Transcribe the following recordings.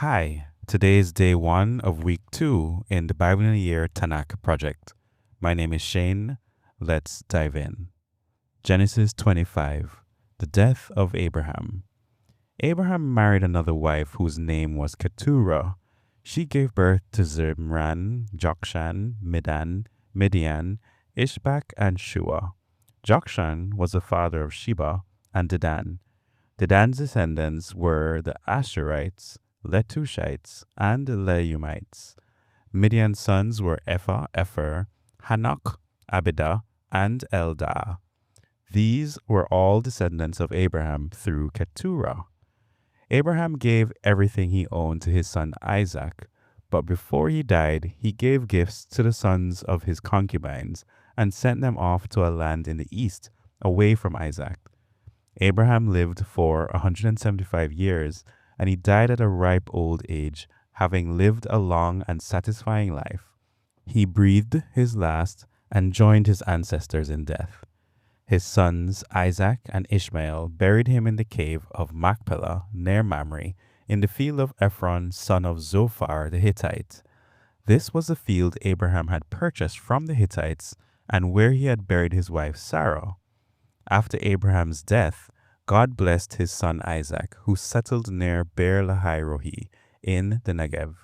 Hi, today is day 1 of week 2 in the Bible in a Year Tanakh project. My name is Shane. Let's dive in. Genesis 25, the death of Abraham. Abraham married another wife whose name was Keturah. She gave birth to Zimran, Jokshan, Midian, Ishbak, and Shua. Jokshan was the father of Sheba and Dedan. Dedan's descendants were the Asherites, Letushites, and Leumites. Midian's sons were Ephah, Epher, Hanok, Abidah, and Eldah. These were all descendants of Abraham through Keturah. Abraham gave everything he owned to his son Isaac, but before he died, he gave gifts to the sons of his concubines and sent them off to a land in the east, away from Isaac. Abraham lived for 175 years, and he died at a ripe old age, having lived a long and satisfying life. He breathed his last and joined his ancestors in death. His sons Isaac and Ishmael buried him in the cave of Machpelah near Mamre, in the field of Ephron, son of Zophar the Hittite. This was the field Abraham had purchased from the Hittites, and where he had buried his wife Sarah. After Abraham's death, God blessed his son Isaac, who settled near Beer-lahai-roi in the Negev.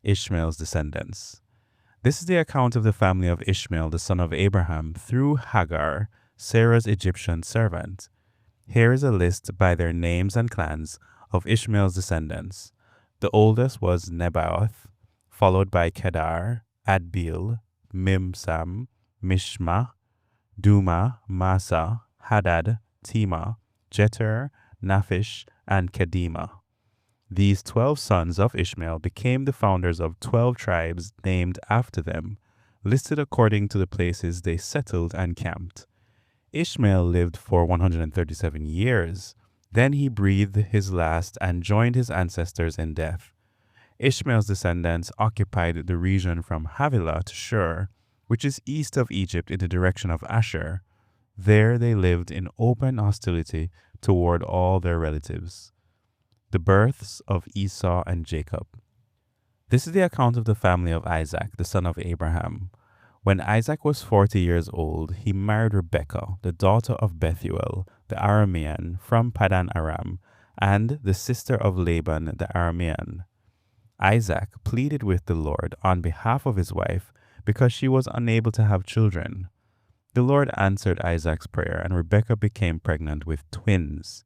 Ishmael's descendants. This is the account of the family of Ishmael, the son of Abraham, through Hagar, Sarah's Egyptian servant. Here is a list by their names and clans of Ishmael's descendants. The oldest was Nebaioth, followed by Kedar, Adbeel, Mibsam, Mishma, Duma, Massa, Hadad, Tema, Jeter, Naphish, and Kedema. These 12 sons of Ishmael became the founders of 12 tribes named after them, listed according to the places they settled and camped. Ishmael lived for 137 years. Then he breathed his last and joined his ancestors in death. Ishmael's descendants occupied the region from Havilah to Shur, which is east of Egypt in the direction of Asher. There they lived in open hostility toward all their relatives. The births of Esau and Jacob. This is the account of the family of Isaac, the son of Abraham. When Isaac was 40 years old, he married Rebekah, the daughter of Bethuel, the Aramean, from Padan Aram, and the sister of Laban the Aramean. Isaac pleaded with the Lord on behalf of his wife because she was unable to have children. The Lord answered Isaac's prayer, and Rebekah became pregnant with twins.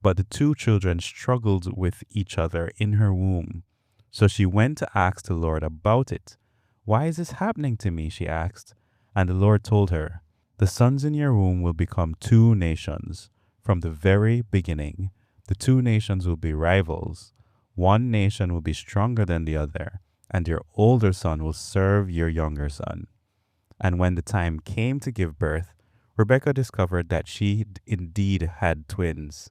But the two children struggled with each other in her womb. So she went to ask the Lord about it. "Why is this happening to me?" she asked. And the Lord told her, "The sons in your womb will become two nations. From the very beginning, the two nations will be rivals. One nation will be stronger than the other, and your older son will serve your younger son." And when the time came to give birth, Rebekah discovered that she indeed had twins.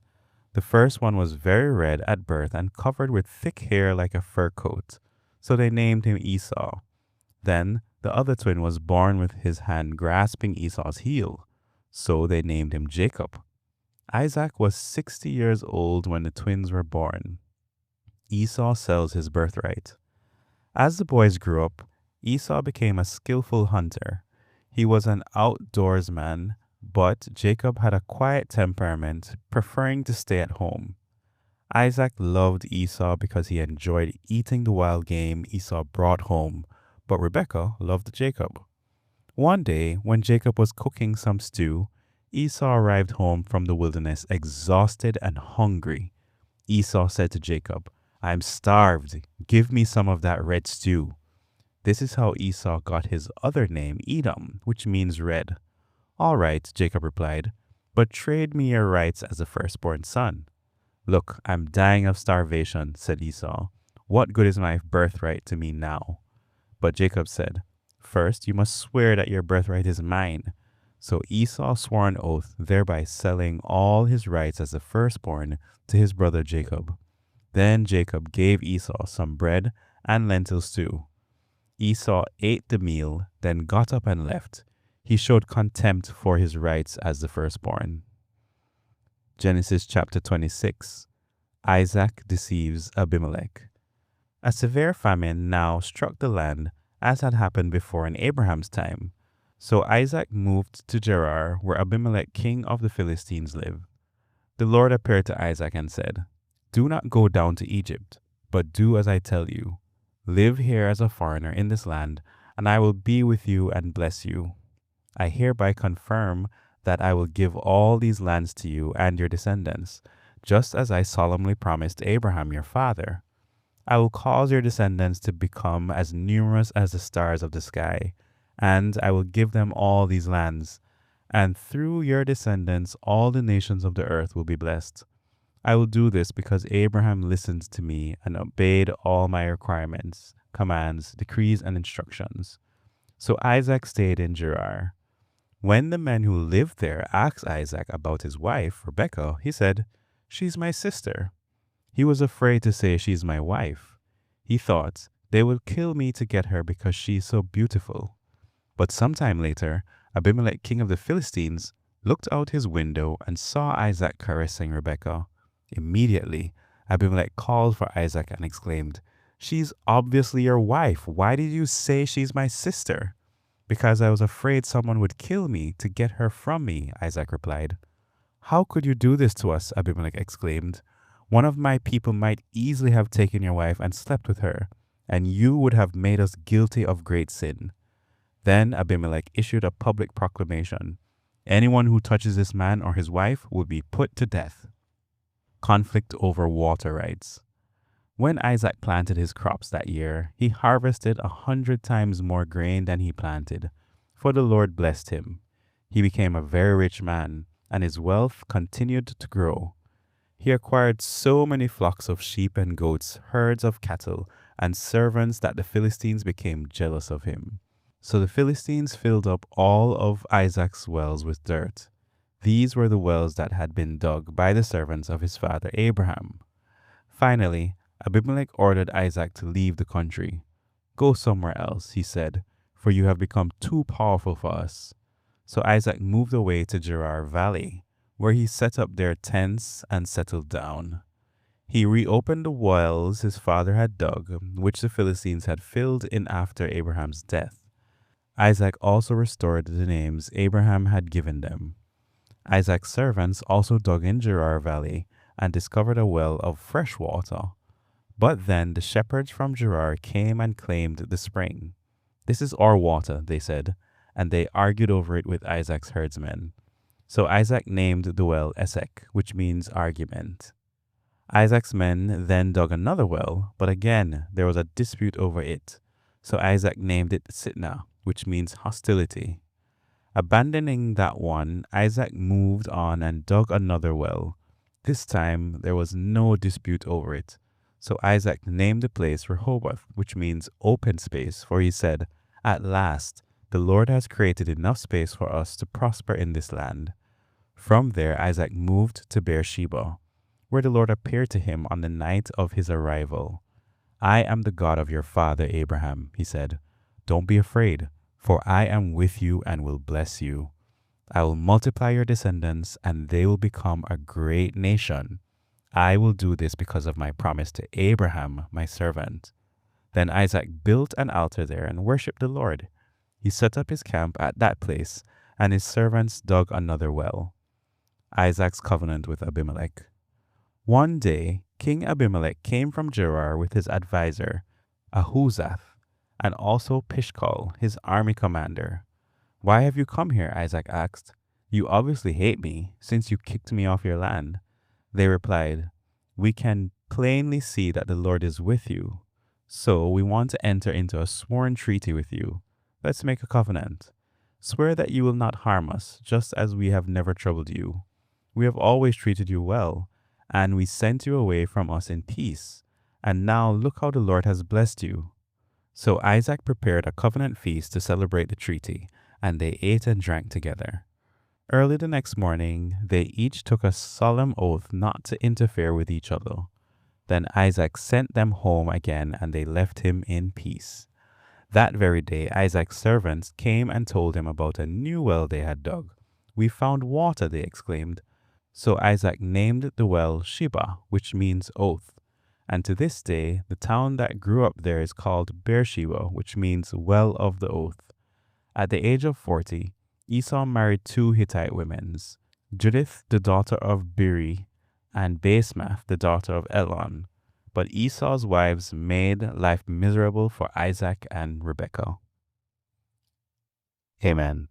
The first one was very red at birth and covered with thick hair like a fur coat, so they named him Esau. Then the other twin was born with his hand grasping Esau's heel, so they named him Jacob. Isaac was 60 years old when the twins were born. Esau sells his birthright. As the boys grew up, Esau became a skillful hunter. He was an outdoorsman, but Jacob had a quiet temperament, preferring to stay at home. Isaac loved Esau because he enjoyed eating the wild game Esau brought home, but Rebekah loved Jacob. One day, when Jacob was cooking some stew, Esau arrived home from the wilderness exhausted and hungry. Esau said to Jacob, "I'm starved. Give me some of that red stew." This is how Esau got his other name, Edom, which means red. "All right," Jacob replied, "but trade me your rights as a firstborn son." "Look, I'm dying of starvation," said Esau. "What good is my birthright to me now?" But Jacob said, "First, you must swear that your birthright is mine." So Esau swore an oath, thereby selling all his rights as the firstborn to his brother Jacob. Then Jacob gave Esau some bread and lentil stew. Esau ate the meal, then got up and left. He showed contempt for his rights as the firstborn. Genesis chapter 26. Isaac deceives Abimelech. A severe famine now struck the land, as had happened before in Abraham's time. So Isaac moved to Gerar, where Abimelech, king of the Philistines, lived. The Lord appeared to Isaac and said, "Do not go down to Egypt, but do as I tell you. Live here as a foreigner in this land, and I will be with you and bless you. I hereby confirm that I will give all these lands to you and your descendants, just as I solemnly promised Abraham your father. I will cause your descendants to become as numerous as the stars of the sky, and I will give them all these lands. And through your descendants, all the nations of the earth will be blessed. I will do this because Abraham listened to me and obeyed all my requirements, commands, decrees, and instructions." So Isaac stayed in Gerar. When the men who lived there asked Isaac about his wife, Rebekah, he said, "She's my sister." He was afraid to say, "She's my wife." He thought, "They will kill me to get her because she's so beautiful." But sometime later, Abimelech, king of the Philistines, looked out his window and saw Isaac caressing Rebekah. Immediately, Abimelech called for Isaac and exclaimed, "She's obviously your wife. Why did you say she's my sister?" "Because I was afraid someone would kill me to get her from me," Isaac replied. "How could you do this to us?" Abimelech exclaimed. "One of my people might easily have taken your wife and slept with her, and you would have made us guilty of great sin." Then Abimelech issued a public proclamation: "Anyone who touches this man or his wife will be put to death." Conflict over water rights. When Isaac planted his crops that year, he harvested 100 times more grain than he planted, for the Lord blessed him. He became a very rich man, and his wealth continued to grow. He acquired so many flocks of sheep and goats, herds of cattle, and servants that the Philistines became jealous of him. So the Philistines filled up all of Isaac's wells with dirt. These were the wells that had been dug by the servants of his father Abraham. Finally, Abimelech ordered Isaac to leave the country. "Go somewhere else," he said, "for you have become too powerful for us." So Isaac moved away to Gerar Valley, where he set up there tents and settled down. He reopened the wells his father had dug, which the Philistines had filled in after Abraham's death. Isaac also restored the names Abraham had given them. Isaac's servants also dug in Gerar Valley and discovered a well of fresh water. But then the shepherds from Gerar came and claimed the spring. "This is our water," they said, and they argued over it with Isaac's herdsmen. So Isaac named the well Esek, which means argument. Isaac's men then dug another well, but again there was a dispute over it. So Isaac named it Sitnah, which means hostility. Abandoning that one, Isaac moved on and dug another well. This time there was no dispute over it. So Isaac named the place Rehoboth, which means open space, for he said, "At last, the Lord has created enough space for us to prosper in this land." From there, Isaac moved to Beersheba, where the Lord appeared to him on the night of his arrival. "I am the God of your father Abraham," he said. "Don't be afraid, for I am with you and will bless you. I will multiply your descendants, and they will become a great nation. I will do this because of my promise to Abraham, my servant." Then Isaac built an altar there and worshipped the Lord. He set up his camp at that place, and his servants dug another well. Isaac's covenant with Abimelech. One day, King Abimelech came from Gerar with his advisor, Ahuzath, and also Pishkal, his army commander. "Why have you come here?" Isaac asked. "You obviously hate me, since you kicked me off your land." They replied, "We can plainly see that the Lord is with you. So we want to enter into a sworn treaty with you. Let's make a covenant. Swear that you will not harm us, just as we have never troubled you. We have always treated you well, and we sent you away from us in peace. And now look how the Lord has blessed you." So Isaac prepared a covenant feast to celebrate the treaty, and they ate and drank together. Early the next morning, they each took a solemn oath not to interfere with each other. Then Isaac sent them home again, and they left him in peace. That very day, Isaac's servants came and told him about a new well they had dug. "We found water," they exclaimed. So Isaac named the well Sheba, which means oath. And to this day, the town that grew up there is called Beersheba, which means well of the oath. At the age of 40, Esau married two Hittite women, Judith, the daughter of Beri, and Basemath, the daughter of Elon. But Esau's wives made life miserable for Isaac and Rebekah. Amen.